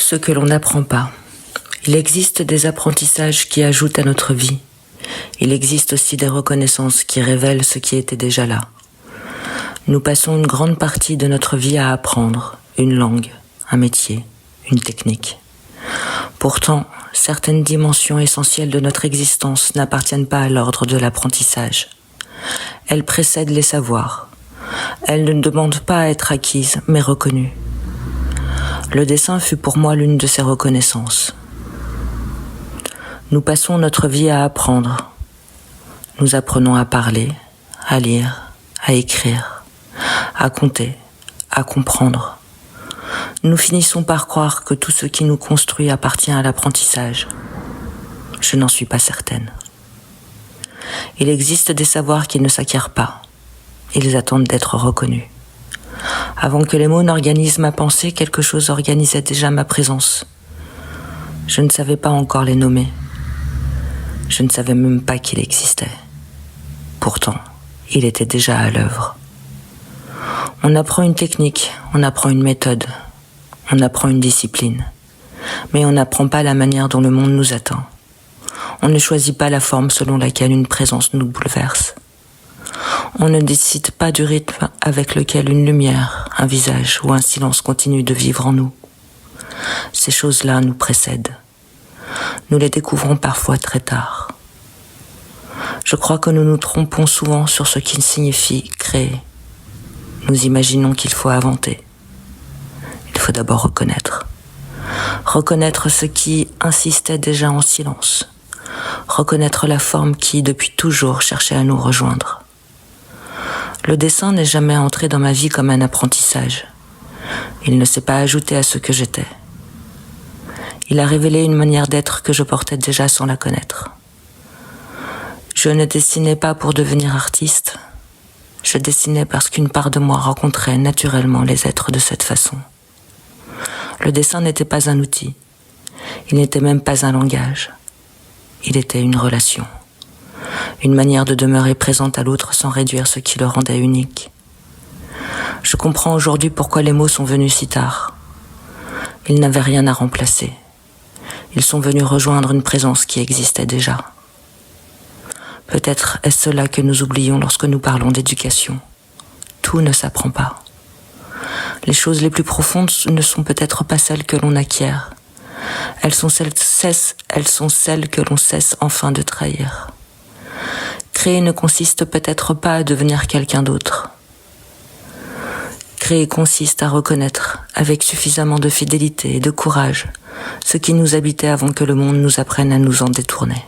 ce que l'on n'apprend pas. Il existe des apprentissages qui ajoutent à notre vie. Il existe aussi des reconnaissances qui révèlent ce qui était déjà là. Nous passons une grande partie de notre vie à apprendre une langue, un métier, une technique. Pourtant, certaines dimensions essentielles de notre existence n'appartiennent pas à l'ordre de l'apprentissage. Elles précèdent les savoirs. Elles ne demandent pas à être acquises, mais reconnues. Le dessin fut pour moi l'une de ces reconnaissances. Nous passons notre vie à apprendre. Nous apprenons à parler, à lire, à écrire, à compter, à comprendre. Nous finissons par croire que tout ce qui nous construit appartient à l'apprentissage. Je n'en suis pas certaine. Il existe des savoirs qui ne s'acquièrent pas. Ils attendent d'être reconnus. Avant que les mots n'organisent ma pensée, quelque chose organisait déjà ma présence. Je ne savais pas encore les nommer. Je ne savais même pas qu'il existait. Pourtant, il était déjà à l'œuvre. On apprend une technique, on apprend une méthode, on apprend une discipline. Mais on n'apprend pas la manière dont le monde nous atteint. On ne choisit pas la forme selon laquelle une présence nous bouleverse. On ne décide pas du rythme avec lequel une lumière, un visage ou un silence continue de vivre en nous. Ces choses-là nous précèdent. Nous les découvrons parfois très tard. Je crois que nous nous trompons souvent sur ce qu'il signifie créer. Nous imaginons qu'il faut inventer. Il faut d'abord reconnaître. Reconnaître ce qui insistait déjà en silence. Reconnaître la forme qui, depuis toujours, cherchait à nous rejoindre. Le dessin n'est jamais entré dans ma vie comme un apprentissage. Il ne s'est pas ajouté à ce que j'étais. Il a révélé une manière d'être que je portais déjà sans la connaître. Je ne dessinais pas pour devenir artiste. Je dessinais parce qu'une part de moi rencontrait naturellement les êtres de cette façon. Le dessin n'était pas un outil. Il n'était même pas un langage. Il était une relation. Une manière de demeurer présente à l'autre sans réduire ce qui le rendait unique. Je comprends aujourd'hui pourquoi les mots sont venus si tard. Ils n'avaient rien à remplacer. Ils sont venus rejoindre une présence qui existait déjà. Peut-être est-ce cela que nous oublions lorsque nous parlons d'éducation. Tout ne s'apprend pas. Les choses les plus profondes ne sont peut-être pas celles que l'on acquiert. Elles sont celles que l'on cesse enfin de trahir. Créer ne consiste peut-être pas à devenir quelqu'un d'autre. Créer consiste à reconnaître, avec suffisamment de fidélité et de courage, ce qui nous habitait avant que le monde nous apprenne à nous en détourner.